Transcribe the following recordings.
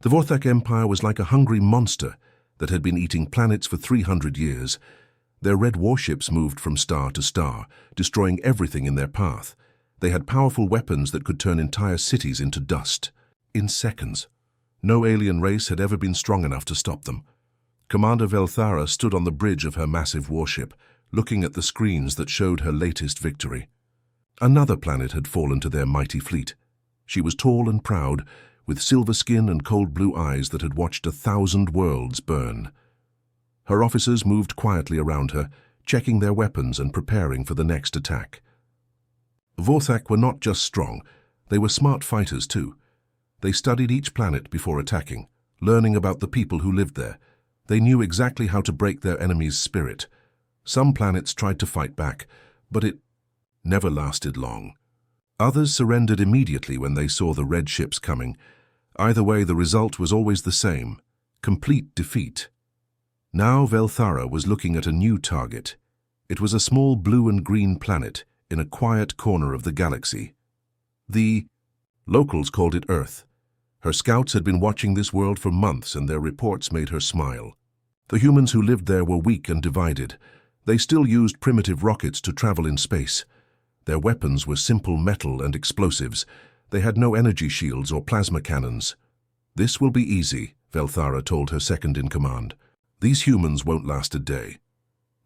The Vorthak Empire was like a hungry monster that had been eating planets for 300 years. Their red warships moved from star to star, destroying everything in their path. They had powerful weapons that could turn entire cities into dust in seconds. No alien race had ever been strong enough to stop them. Commander Velthara stood on the bridge of her massive warship, looking at the screens that showed her latest victory. Another planet had fallen to their mighty fleet. She was tall and proud, with silver skin and cold blue eyes that had watched 1,000 worlds burn. Her officers moved quietly around her, checking their weapons and preparing for the next attack. Vorthak were not just strong, they were smart fighters too. They studied each planet before attacking, learning about the people who lived there. They knew exactly how to break their enemy's spirit. Some planets tried to fight back, but it never lasted long. Others surrendered immediately when they saw the red ships coming. Either way, the result was always the same: complete defeat. Now Velthara was looking at a new target. It was a small blue and green planet in a quiet corner of the galaxy. The locals called it Earth. Her scouts had been watching this world for months, and their reports made her smile. The humans who lived there were weak and divided. They still used primitive rockets to travel in space. Their weapons were simple metal and explosives. They had no energy shields or plasma cannons. "This will be easy," Velthara told her second-in-command. "These humans won't last a day."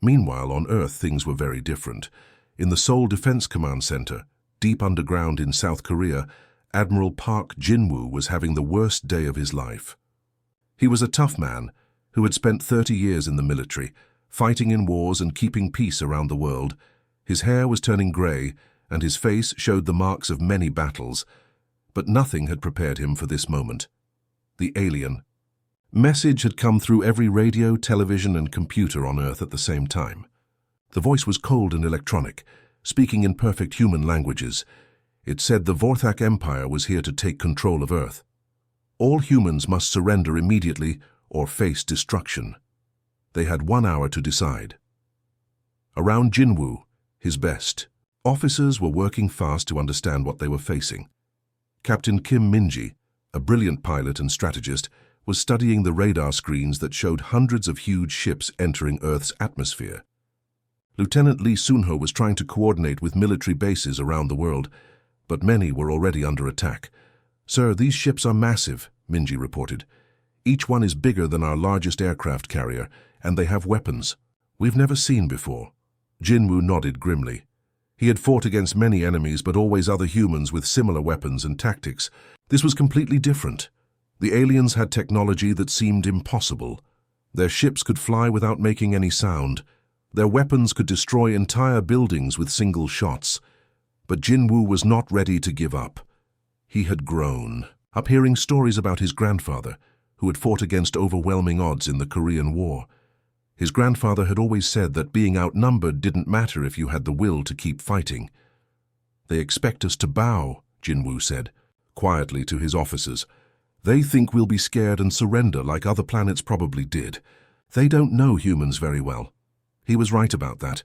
Meanwhile, on Earth, things were very different. In the Seoul Defense Command Center, deep underground in South Korea, Admiral Park Jin-woo was having the worst day of his life. He was a tough man who had spent 30 years in the military, fighting in wars and keeping peace around the world. His hair was turning grey, and his face showed the marks of many battles. But nothing had prepared him for this moment. The alien message had come through every radio, television, and computer on Earth at the same time. The voice was cold and electronic, speaking in perfect human languages. It said the Vorthak Empire was here to take control of Earth. All humans must surrender immediately or face destruction. They had 1 hour to decide. Around Jinwoo, his best, officers were working fast to understand what they were facing. Captain Kim Minji, a brilliant pilot and strategist, was studying the radar screens that showed hundreds of huge ships entering Earth's atmosphere. Lieutenant Lee Sunho was trying to coordinate with military bases around the world, but many were already under attack. "Sir, these ships are massive," Minji reported. "Each one is bigger than our largest aircraft carrier, and they have weapons we've never seen before." Jinwoo nodded grimly. He had fought against many enemies, but always other humans with similar weapons and tactics. This was completely different. The aliens had technology that seemed impossible. Their ships could fly without making any sound. Their weapons could destroy entire buildings with single shots. But Jinwoo was not ready to give up. He had grown up hearing stories about his grandfather, who had fought against overwhelming odds in the Korean War. His grandfather had always said that being outnumbered didn't matter if you had the will to keep fighting. "They expect us to bow," Jinwoo said, quietly to his officers. "They think we'll be scared and surrender like other planets probably did. They don't know humans very well." He was right about that.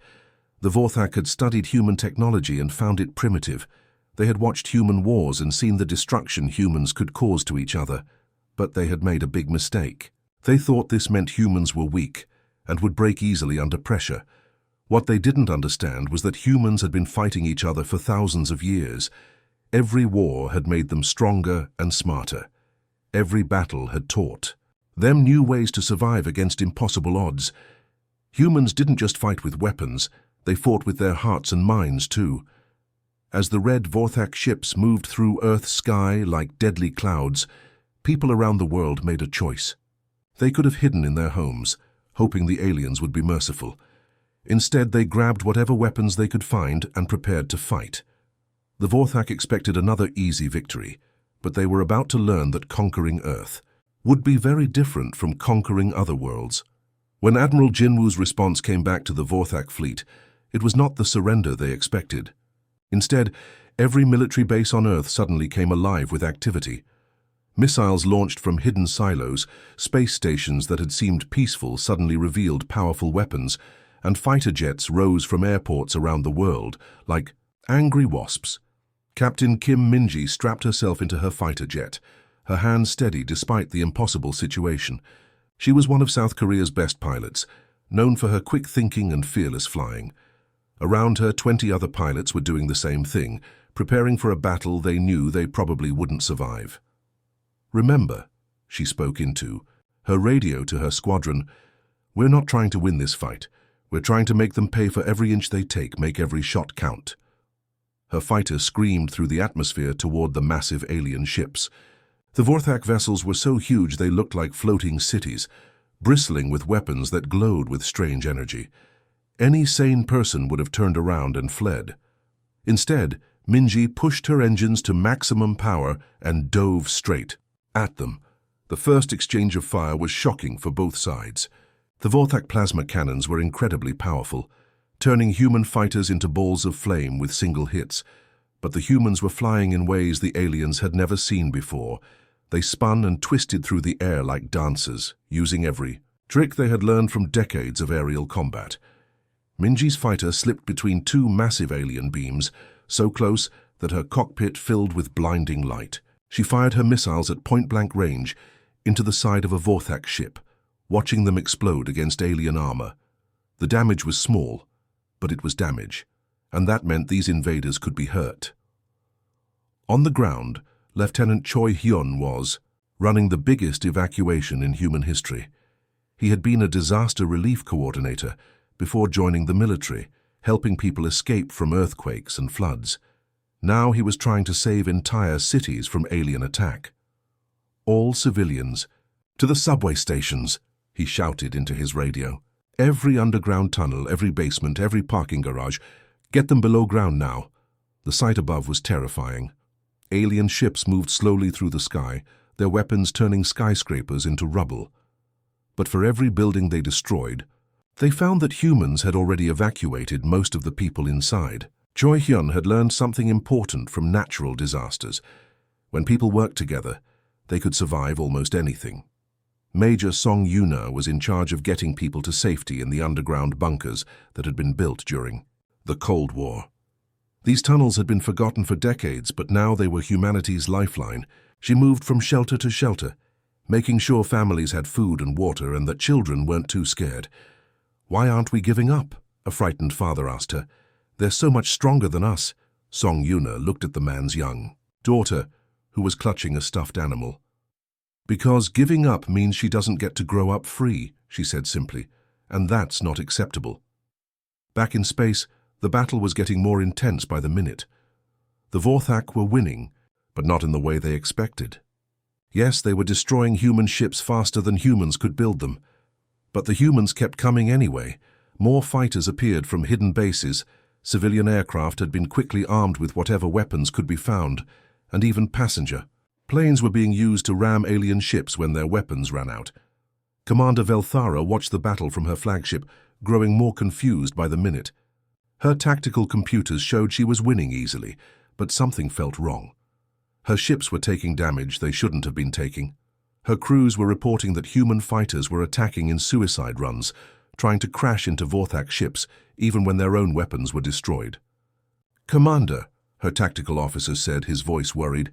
The Vorthak had studied human technology and found it primitive. They had watched human wars and seen the destruction humans could cause to each other. But they had made a big mistake. They thought this meant humans were weak and would break easily under pressure. What they didn't understand was that humans had been fighting each other for thousands of years. Every war had made them stronger and smarter. Every battle had taught them new ways to survive against impossible odds. Humans didn't just fight with weapons, they fought with their hearts and minds too. As the red Vorthak ships moved through Earth's sky like deadly clouds, people around the world made a choice. They could have hidden in their homes, hoping the aliens would be merciful. Instead, they grabbed whatever weapons they could find and prepared to fight. The Vorthak expected another easy victory, but they were about to learn that conquering Earth would be very different from conquering other worlds. When Admiral Jinwoo's response came back to the Vorthak fleet, it was not the surrender they expected. Instead, every military base on Earth suddenly came alive with activity. Missiles launched from hidden silos, space stations that had seemed peaceful suddenly revealed powerful weapons, and fighter jets rose from airports around the world like angry wasps. Captain Kim Minji strapped herself into her fighter jet. her hands steady despite the impossible situation. She was one of South Korea's best pilots, known for her quick thinking and fearless flying. Around her, 20 other pilots were doing the same thing, preparing for a battle they knew they probably wouldn't survive. "Remember," she spoke into her radio to her squadron, "we're not trying to win this fight. We're trying to make them pay for every inch they take, make every shot count." Her fighter screamed through the atmosphere toward the massive alien ships. The Vorthak vessels were so huge they looked like floating cities, bristling with weapons that glowed with strange energy. Any sane person would have turned around and fled. Instead, Minji pushed her engines to maximum power and dove straight at them. The first exchange of fire was shocking for both sides. The Vorthak plasma cannons were incredibly powerful, turning human fighters into balls of flame with single hits. But the humans were flying in ways the aliens had never seen before. They spun and twisted through the air like dancers, using every trick they had learned from decades of aerial combat. Minji's fighter slipped between two massive alien beams, so close that her cockpit filled with blinding light. She fired her missiles at point-blank range into the side of a Vorthak ship, watching them explode against alien armor. The damage was small, but it was damage, and that meant these invaders could be hurt. On the ground, Lieutenant Choi Hyun was running the biggest evacuation in human history. He had been a disaster relief coordinator before joining the military, helping people escape from earthquakes and floods. Now he was trying to save entire cities from alien attack. "All civilians, to the subway stations," he shouted into his radio. "Every underground tunnel, every basement, every parking garage, get them below ground now." The sight above was terrifying. Alien ships moved slowly through the sky, their weapons turning skyscrapers into rubble. But for every building they destroyed, they found that humans had already evacuated most of the people inside. Choi Hyun had learned something important from natural disasters. When people worked together, they could survive almost anything. Major Song Yuna was in charge of getting people to safety in the underground bunkers that had been built during the Cold War. These tunnels had been forgotten for decades, but now they were humanity's lifeline. She moved from shelter to shelter, making sure families had food and water and that children weren't too scared. "Why aren't we giving up?" a frightened father asked her. "They're so much stronger than us." Song Yuna looked at the man's young daughter, who was clutching a stuffed animal. "Because giving up means she doesn't get to grow up free," she said simply, "and that's not acceptable." Back in space, the battle was getting more intense by the minute. The Vorthak were winning, but not in the way they expected. Yes, they were destroying human ships faster than humans could build them. But the humans kept coming anyway. More fighters appeared from hidden bases. Civilian aircraft had been quickly armed with whatever weapons could be found, and even passenger planes were being used to ram alien ships when their weapons ran out. Commander Velthara watched the battle from her flagship, growing more confused by the minute. Her tactical computers showed she was winning easily, but something felt wrong. Her ships were taking damage they shouldn't have been taking. Her crews were reporting that human fighters were attacking in suicide runs, trying to crash into Vorthak ships even when their own weapons were destroyed. "Commander," her tactical officer said, his voice worried,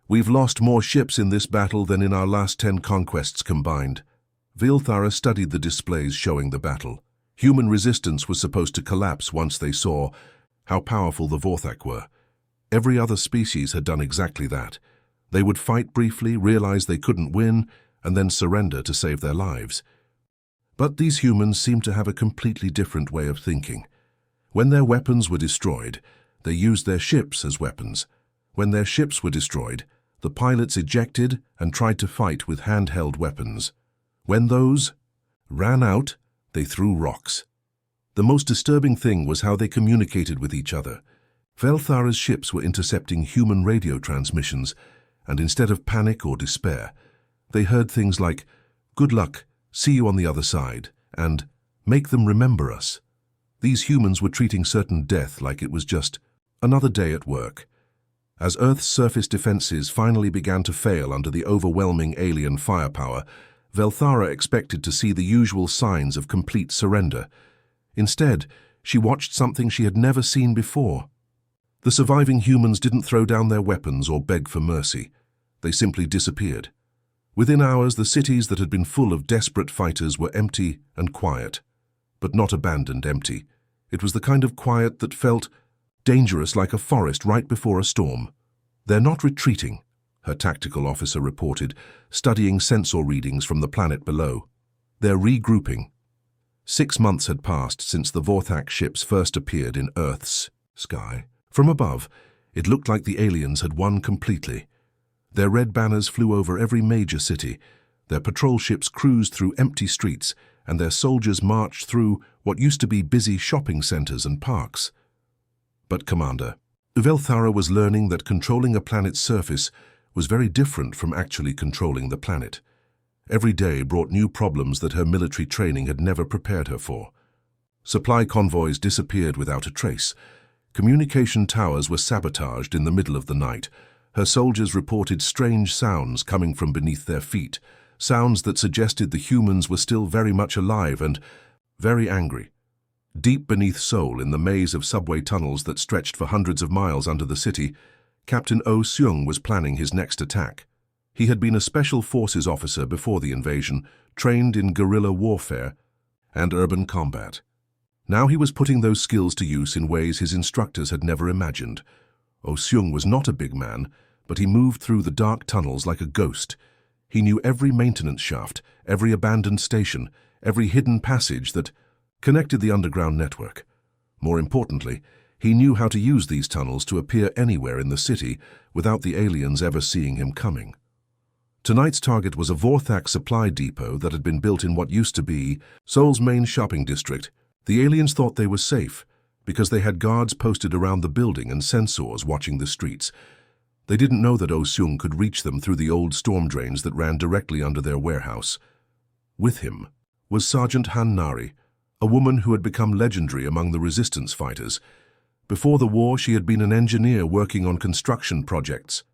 "we've lost more ships in this battle than in our last 10 conquests combined." Velthara studied the displays showing the battle. Human resistance was supposed to collapse once they saw how powerful the Vorthak were. Every other species had done exactly that. They would fight briefly, realize they couldn't win, and then surrender to save their lives. But these humans seemed to have a completely different way of thinking. When their weapons were destroyed, they used their ships as weapons. When their ships were destroyed, the pilots ejected and tried to fight with handheld weapons. When those ran out, they threw rocks. The most disturbing thing was how they communicated with each other. Velthara's ships were intercepting human radio transmissions, and instead of panic or despair, they heard things like, "Good luck, see you on the other side," and "Make them remember us." These humans were treating certain death like it was just another day at work. As Earth's surface defenses finally began to fail under the overwhelming alien firepower, Velthara expected to see the usual signs of complete surrender. Instead, she watched something she had never seen before. The surviving humans didn't throw down their weapons or beg for mercy. They simply disappeared. Within hours, the cities that had been full of desperate fighters were empty and quiet. But not abandoned empty. It was the kind of quiet that felt dangerous, like a forest right before a storm. "They're not retreating," her tactical officer reported, studying sensor readings from the planet below. "They're regrouping." 6 months had passed since the Vorthak ships first appeared in Earth's sky. From above, it looked like the aliens had won completely. Their red banners flew over every major city, their patrol ships cruised through empty streets, and their soldiers marched through what used to be busy shopping centers and parks. But Commander Uvelthara was learning that controlling a planet's surface was very different from actually controlling the planet. Every day brought new problems that her military training had never prepared her for. Supply convoys disappeared without a trace. Communication towers were sabotaged in the middle of the night. Her soldiers reported strange sounds coming from beneath their feet, sounds that suggested the humans were still very much alive and very angry. Deep beneath Seoul, in the maze of subway tunnels that stretched for hundreds of miles under the city, Captain Oh Seung was planning his next attack. He had been a special forces officer before the invasion, trained in guerrilla warfare and urban combat. Now he was putting those skills to use in ways his instructors had never imagined. Oh Seung was not a big man, but he moved through the dark tunnels like a ghost. He knew every maintenance shaft, every abandoned station, every hidden passage that connected the underground network. More importantly, he knew how to use these tunnels to appear anywhere in the city without the aliens ever seeing him coming. Tonight's target was a Vorthak supply depot that had been built in what used to be Seoul's main shopping district. The aliens thought they were safe because they had guards posted around the building and sensors watching the streets. They didn't know that Oh Seung could reach them through the old storm drains that ran directly under their warehouse. With him was Sergeant Han Nari, a woman who had become legendary among the resistance fighters. Before the war, she had been an engineer working on construction projects.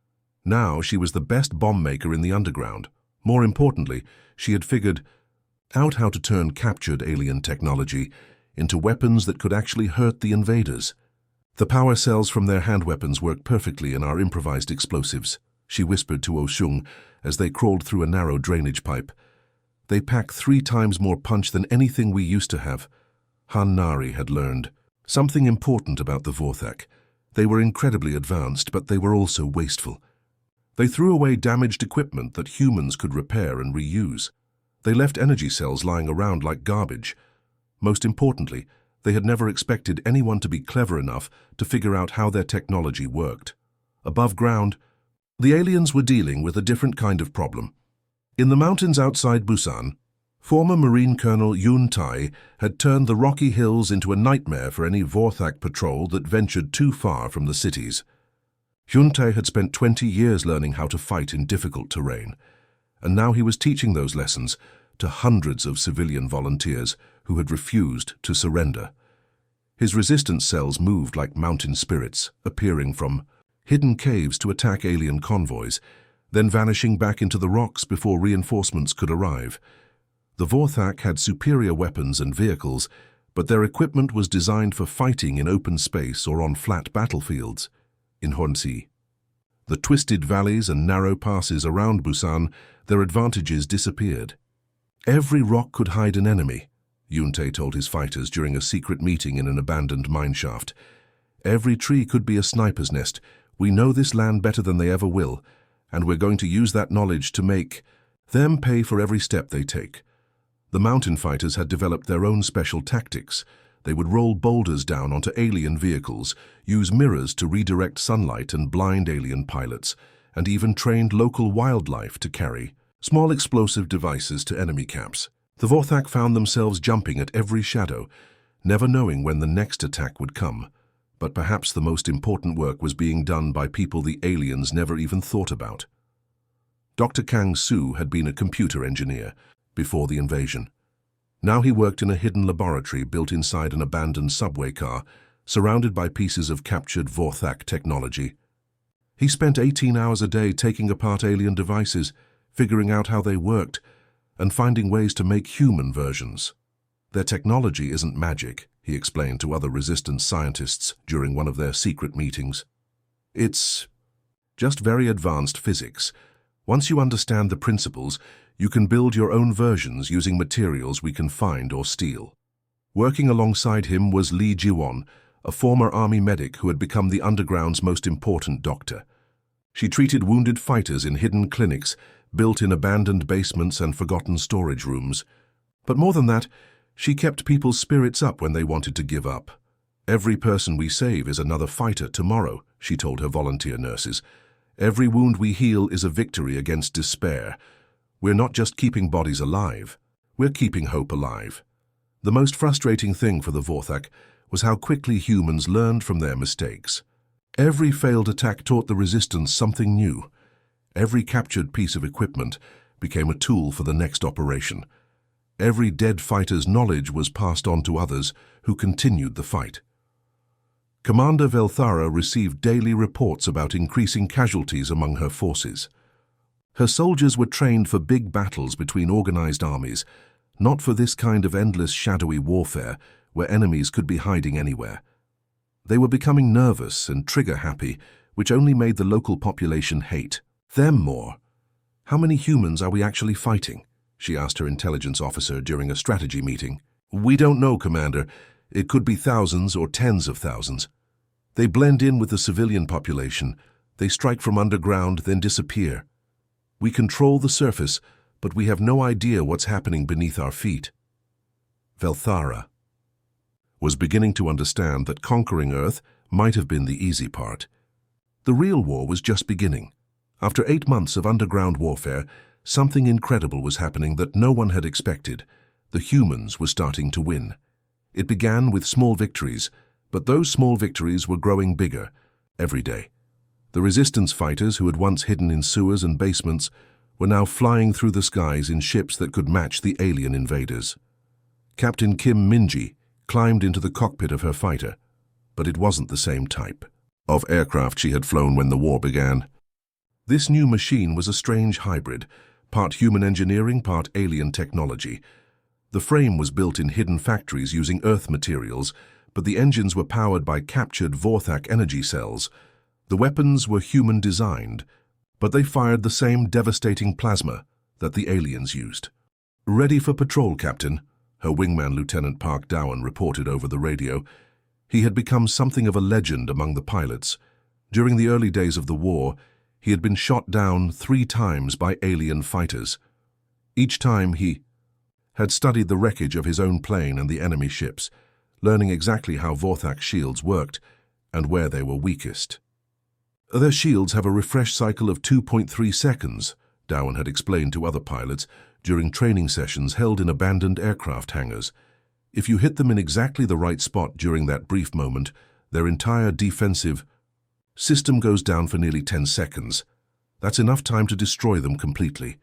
Now she was the best bomb maker in the underground. More importantly, she had figured out how to turn captured alien technology into weapons that could actually hurt the invaders. "The power cells from their hand weapons work perfectly in our improvised explosives," she whispered to Oh Seung as they crawled through a narrow drainage pipe. "They pack 3 times more punch than anything we used to have." Han Nari had learned something important about the Vorthak. They were incredibly advanced, but they were also wasteful. They threw away damaged equipment that humans could repair and reuse. They left energy cells lying around like garbage. Most importantly, they had never expected anyone to be clever enough to figure out how their technology worked. Above ground, the aliens were dealing with a different kind of problem. In the mountains outside Busan, former Marine Colonel Yoon Tae had turned the rocky hills into a nightmare for any Vorthak patrol that ventured too far from the cities. Yoon Tae had spent 20 years learning how to fight in difficult terrain, and now he was teaching those lessons to hundreds of civilian volunteers who had refused to surrender. His resistance cells moved like mountain spirits, appearing from hidden caves to attack alien convoys, then vanishing back into the rocks before reinforcements could arrive. The Vorthak had superior weapons and vehicles, but their equipment was designed for fighting in open space or on flat battlefields. In Odyssey, the twisted valleys and narrow passes around Busan, their advantages disappeared. "Every rock could hide an enemy," Yoon Tae told his fighters during a secret meeting in an abandoned mineshaft. "Every tree could be a sniper's nest. We know this land better than they ever will, and we're going to use that knowledge to make them pay for every step they take." The mountain fighters had developed their own special tactics. They would roll boulders down onto alien vehicles, use mirrors to redirect sunlight and blind alien pilots, and even trained local wildlife to carry small explosive devices to enemy camps. The Vorthak found themselves jumping at every shadow, never knowing when the next attack would come. But perhaps the most important work was being done by people the aliens never even thought about. Dr. Kang Soo had been a computer engineer before the invasion. Now he worked in a hidden laboratory built inside an abandoned subway car, surrounded by pieces of captured Vorthak technology. He spent 18 hours a day taking apart alien devices, figuring out how they worked, and finding ways to make human versions. "Their technology isn't magic," he explained to other resistance scientists during one of their secret meetings. "It's just very advanced physics. Once you understand the principles, you can build your own versions using materials we can find or steal. Working alongside him was Lee Jiwon, a former army medic who had become the underground's most important doctor. She treated wounded fighters in hidden clinics, built in abandoned basements and forgotten storage rooms. But more than that, she kept people's spirits up when they wanted to give up. "Every person we save is another fighter tomorrow," she told her volunteer nurses. "Every wound we heal is a victory against despair. We're not just keeping bodies alive, we're keeping hope alive." The most frustrating thing for the Vorthak was how quickly humans learned from their mistakes. Every failed attack taught the resistance something new. Every captured piece of equipment became a tool for the next operation. Every dead fighter's knowledge was passed on to others who continued the fight. Commander Velthara received daily reports about increasing casualties among her forces. Her soldiers were trained for big battles between organized armies, not for this kind of endless shadowy warfare where enemies could be hiding anywhere. They were becoming nervous and trigger-happy, which only made the local population hate them more. "How many humans are we actually fighting?" she asked her intelligence officer during a strategy meeting. "We don't know, Commander. It could be thousands or tens of thousands. They blend in with the civilian population. They strike from underground, then disappear. We control the surface, but we have no idea what's happening beneath our feet." Velthara was beginning to understand that conquering Earth might have been the easy part. The real war was just beginning. After 8 months of underground warfare, something incredible was happening that no one had expected. The humans were starting to win. It began with small victories, but those small victories were growing bigger every day. The resistance fighters who had once hidden in sewers and basements were now flying through the skies in ships that could match the alien invaders. Captain Kim Minji climbed into the cockpit of her fighter, but it wasn't the same type of aircraft she had flown when the war began. This new machine was a strange hybrid, part human engineering, part alien technology. The frame was built in hidden factories using Earth materials, but the engines were powered by captured Vorthak energy cells. The weapons were human-designed, but they fired the same devastating plasma that the aliens used. "Ready for patrol, Captain," her wingman Lieutenant Park Dowan reported over the radio. He had become something of a legend among the pilots. During the early days of the war, he had been shot down 3 times by alien fighters. Each time he had studied the wreckage of his own plane and the enemy ships, learning exactly how Vorthak shields worked and where they were weakest. "Their shields have a refresh cycle of 2.3 seconds, Dowan had explained to other pilots during training sessions held in abandoned aircraft hangars. If you hit them in exactly the right spot during that brief moment, their entire defensive system goes down for nearly 10 seconds. That's enough time to destroy them completely."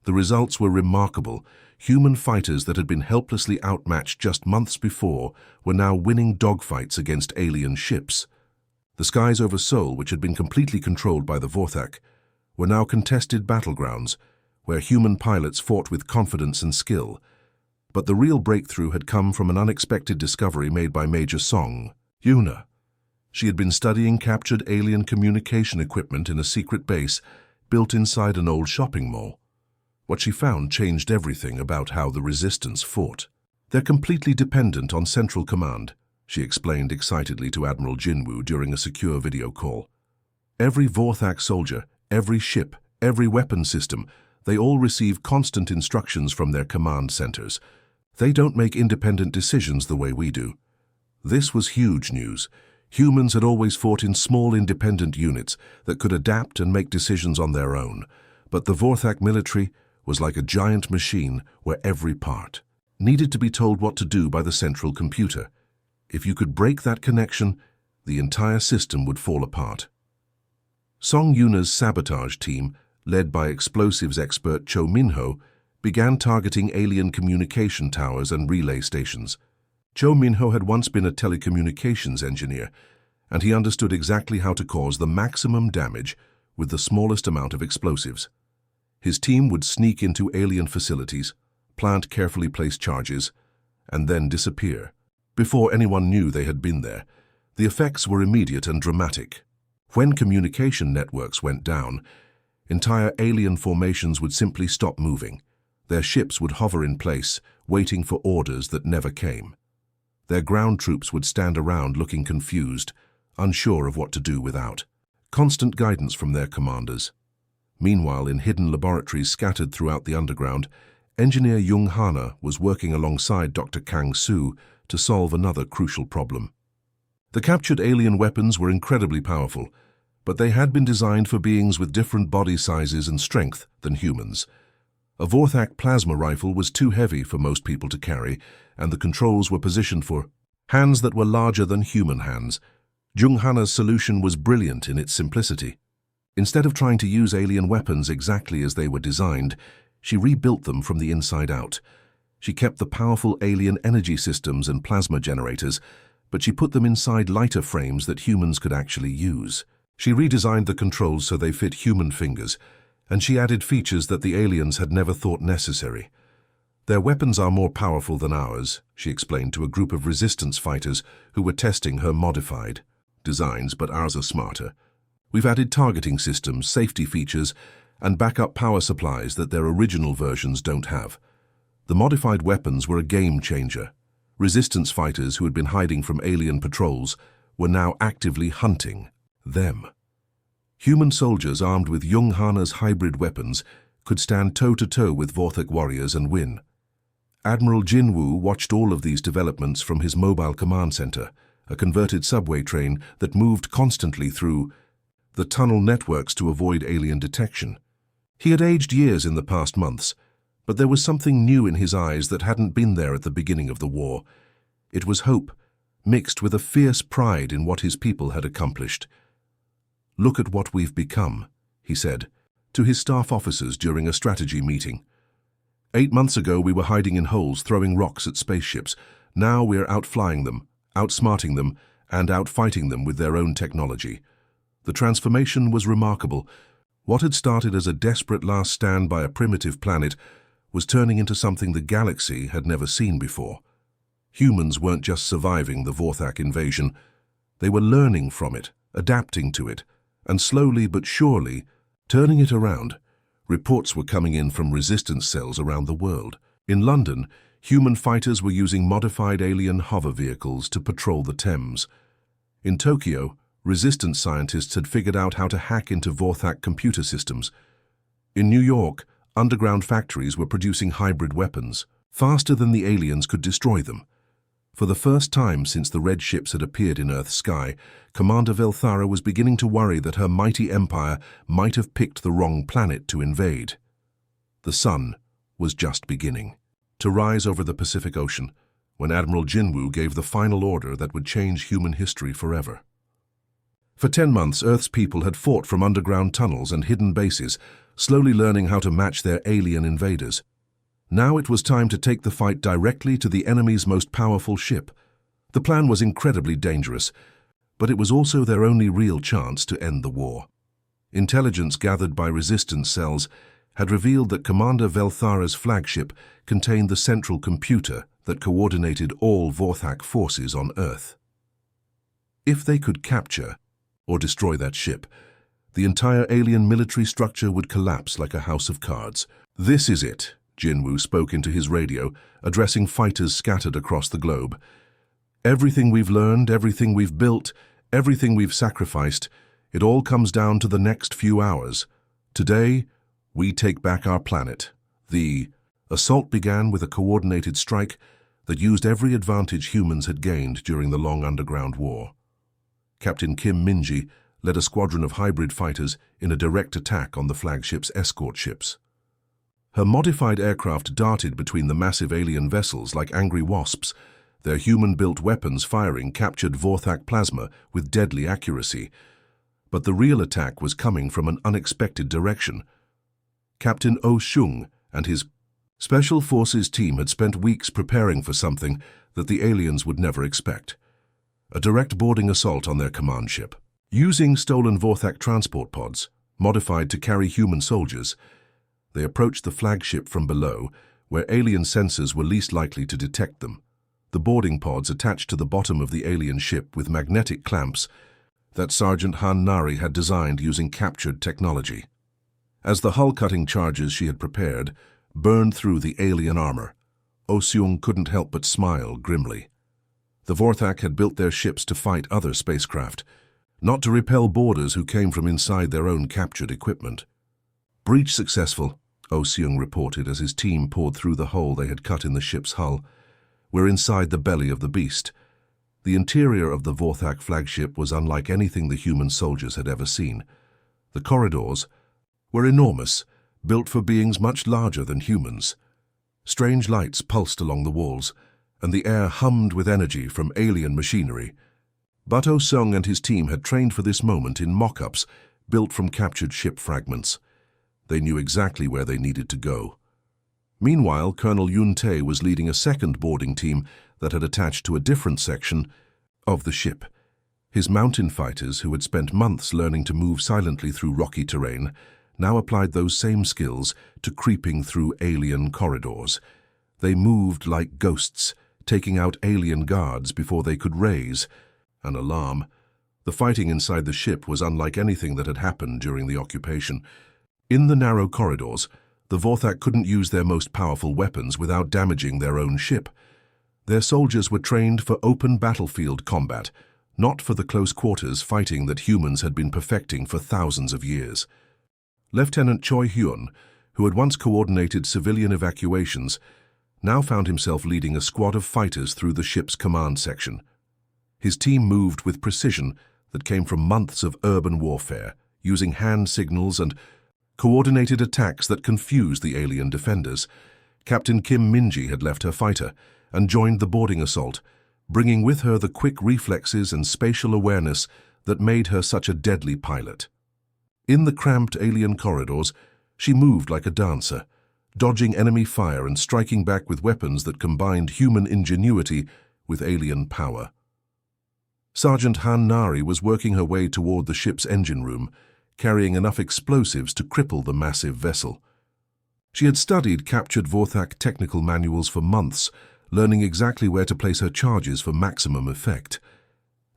The results were remarkable. Human fighters that had been helplessly outmatched just months before were now winning dogfights against alien ships. The skies over Seoul, which had been completely controlled by the Vorthak, were now contested battlegrounds where human pilots fought with confidence and skill. But the real breakthrough had come from an unexpected discovery made by Major Song Yuna. She had been studying captured alien communication equipment in a secret base built inside an old shopping mall. What she found changed everything about how the resistance fought. "They're completely dependent on Central Command," she explained excitedly to Admiral Jinwoo during a secure video call. "Every Vorthak soldier, every ship, every weapon system, they all receive constant instructions from their command centers. They don't make independent decisions the way we do." This was huge news. Humans had always fought in small independent units that could adapt and make decisions on their own. But the Vorthak military was like a giant machine where every part needed to be told what to do by the central computer. If you could break that connection, the entire system would fall apart. Song Yuna's sabotage team, led by explosives expert Cho Minho, began targeting alien communication towers and relay stations. Cho Minho had once been a telecommunications engineer, and he understood exactly how to cause the maximum damage with the smallest amount of explosives. His team would sneak into alien facilities, plant carefully placed charges, and then disappear. Before anyone knew they had been there, the effects were immediate and dramatic. When communication networks went down, Entire alien formations would simply stop moving. Their ships would hover in place, waiting for orders that never came. Their ground troops would stand around looking confused, unsure of what to do without constant guidance from their commanders. Meanwhile, in hidden laboratories scattered throughout the underground, engineer Jung Hana was working alongside Dr. Kang Su to solve another crucial problem. The captured alien weapons were incredibly powerful, but they had been designed for beings with different body sizes and strength than humans. A Vorthak plasma rifle was too heavy for most people to carry, and the controls were positioned for hands that were larger than human hands. Jung Hana's solution was brilliant in its simplicity. Instead of trying to use alien weapons exactly as they were designed, she rebuilt them from the inside out. She kept the powerful alien energy systems and plasma generators, but she put them inside lighter frames that humans could actually use. She redesigned the controls so they fit human fingers, and she added features that the aliens had never thought necessary. Their weapons are more powerful than ours, she explained to a group of resistance fighters who were testing her modified designs, but ours are smarter. We've added targeting systems, safety features, and backup power supplies that their original versions don't have. The modified weapons were a game changer. Resistance fighters who had been hiding from alien patrols were now actively hunting them. Human soldiers armed with Jung Hana's hybrid weapons could stand toe-to-toe with Vorthak warriors and win. Admiral Jinwoo watched all of these developments from his mobile command center, a converted subway train that moved constantly through the tunnel networks to avoid alien detection. He had aged years in the past months, but there was something new in his eyes that hadn't been there at the beginning of the war. It was hope, mixed with a fierce pride in what his people had accomplished. "Look at what we've become," he said to his staff officers during a strategy meeting. 8 months ago we were hiding in holes throwing rocks at spaceships. Now we're outflying them, outsmarting them, and outfighting them with their own technology. The transformation was remarkable. What had started as a desperate last stand by a primitive planet was turning into something the galaxy had never seen before. Humans weren't just surviving the Vorthak invasion. They were learning from it, adapting to it, and slowly but surely turning it around. Reports were coming in from resistance cells around the world. In London, human fighters were using modified alien hover vehicles to patrol the Thames. In Tokyo, resistance scientists had figured out how to hack into Vorthak computer systems. In New York, underground factories were producing hybrid weapons, faster than the aliens could destroy them. For the first time since the red ships had appeared in Earth's sky, Commander Velthara was beginning to worry that her mighty empire might have picked the wrong planet to invade. The sun was just beginning to rise over the Pacific Ocean when Admiral Jinwoo gave the final order that would change human history forever. For 10 months, Earth's people had fought from underground tunnels and hidden bases, slowly learning how to match their alien invaders. Now it was time to take the fight directly to the enemy's most powerful ship. The plan was incredibly dangerous, but it was also their only real chance to end the war. Intelligence gathered by resistance cells had revealed that Commander Velthara's flagship contained the central computer that coordinated all Vorthak forces on Earth. If they could capture or destroy that ship, the entire alien military structure would collapse like a house of cards. "This is it," Jinwoo spoke into his radio, addressing fighters scattered across the globe. "Everything we've learned, everything we've built, everything we've sacrificed, it all comes down to the next few hours. Today, we take back our planet." The assault began with a coordinated strike that used every advantage humans had gained during the long underground war. Captain Kim Minji led a squadron of hybrid fighters in a direct attack on the flagship's escort ships. Her modified aircraft darted between the massive alien vessels like angry wasps. Their human-built weapons firing captured Vorthak plasma with deadly accuracy. But the real attack was coming from an unexpected direction. Captain Oh Shung and his Special Forces team had spent weeks preparing for something that the aliens would never expect. A direct boarding assault on their command ship. Using stolen Vorthak transport pods, modified to carry human soldiers, they approached the flagship from below, where alien sensors were least likely to detect them. The boarding pods attached to the bottom of the alien ship with magnetic clamps that Sergeant Han Nari had designed using captured technology. As the hull-cutting charges she had prepared burned through the alien armor, Oh-seung couldn't help but smile grimly. The Vorthak had built their ships to fight other spacecraft, not to repel boarders who came from inside their own captured equipment. "Breach successful," Oh-seung reported as his team poured through the hole they had cut in the ship's hull. "We're inside the belly of the beast." The interior of the Vorthak flagship was unlike anything the human soldiers had ever seen. The corridors were enormous, built for beings much larger than humans. Strange lights pulsed along the walls, and the air hummed with energy from alien machinery. But Oh-seung and his team had trained for this moment in mock-ups built from captured ship fragments. They knew exactly where they needed to go. Meanwhile, Colonel Yun-tae was leading a second boarding team that had attached to a different section of the ship. His mountain fighters, who had spent months learning to move silently through rocky terrain, now applied those same skills to creeping through alien corridors. They moved like ghosts, taking out alien guards before they could raise an alarm. The fighting inside the ship was unlike anything that had happened during the occupation. In the narrow corridors, the Vorthak couldn't use their most powerful weapons without damaging their own ship. Their soldiers were trained for open battlefield combat, not for the close quarters fighting that humans had been perfecting for thousands of years. Lieutenant Choi Hyun, who had once coordinated civilian evacuations, now found himself leading a squad of fighters through the ship's command section. His team moved with precision that came from months of urban warfare, using hand signals and coordinated attacks that confused the alien defenders. Captain Kim Min-ji had left her fighter and joined the boarding assault, bringing with her the quick reflexes and spatial awareness that made her such a deadly pilot. In the cramped alien corridors, she moved like a dancer, dodging enemy fire and striking back with weapons that combined human ingenuity with alien power. Sergeant Han Nari was working her way toward the ship's engine room, carrying enough explosives to cripple the massive vessel. She had studied captured Vorthak technical manuals for months, learning exactly where to place her charges for maximum effect.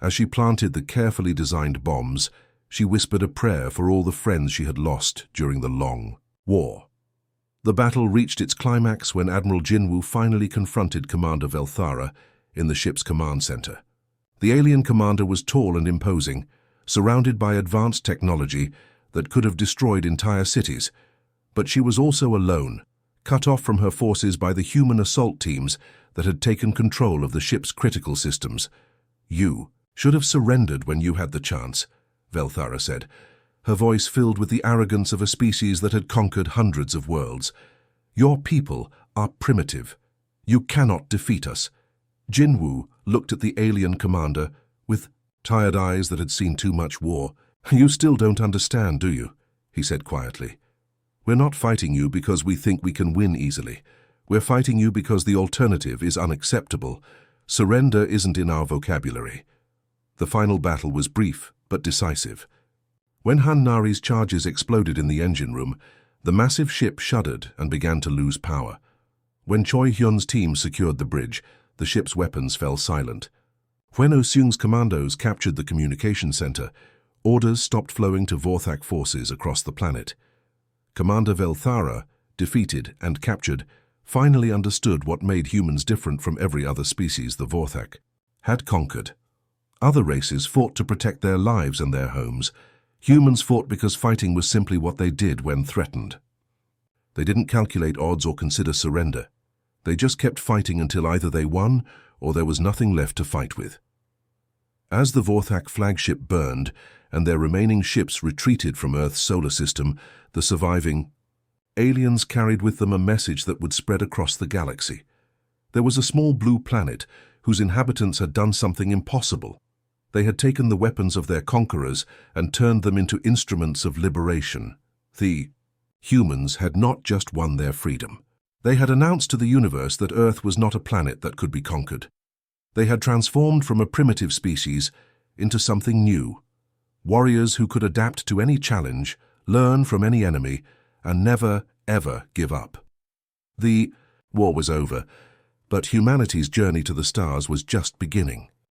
As she planted the carefully designed bombs, she whispered a prayer for all the friends she had lost during the long war. The battle reached its climax when Admiral Jinwoo finally confronted Commander Velthara in the ship's command center. The alien commander was tall and imposing, surrounded by advanced technology that could have destroyed entire cities, but she was also alone, cut off from her forces by the human assault teams that had taken control of the ship's critical systems. "You should have surrendered when you had the chance," Velthara said, her voice filled with the arrogance of a species that had conquered hundreds of worlds. "Your people are primitive. You cannot defeat us." Jinwoo looked at the alien commander with tired eyes that had seen too much war. "You still don't understand, do you?" he said quietly. "We're not fighting you because we think we can win easily. We're fighting you because the alternative is unacceptable. Surrender isn't in our vocabulary." The final battle was brief but decisive. When Han Nari's charges exploded in the engine room, the massive ship shuddered and began to lose power. When Choi Hyun's team secured the bridge, the ship's weapons fell silent. When Oh-seung's commandos captured the communication center, orders stopped flowing to Vorthak forces across the planet. Commander Velthara, defeated and captured, finally understood what made humans different from every other species the Vorthak had conquered. Other races fought to protect their lives and their homes. Humans fought because fighting was simply what they did when threatened. They didn't calculate odds or consider surrender. They just kept fighting until either they won or there was nothing left to fight with. As the Vorthak flagship burned and their remaining ships retreated from Earth's solar system, the surviving aliens carried with them a message that would spread across the galaxy. There was a small blue planet whose inhabitants had done something impossible. They had taken the weapons of their conquerors and turned them into instruments of liberation. The humans had not just won their freedom. They had announced to the universe that Earth was not a planet that could be conquered. They had transformed from a primitive species into something new. Warriors who could adapt to any challenge, learn from any enemy, and never, ever give up. The war was over, but humanity's journey to the stars was just beginning.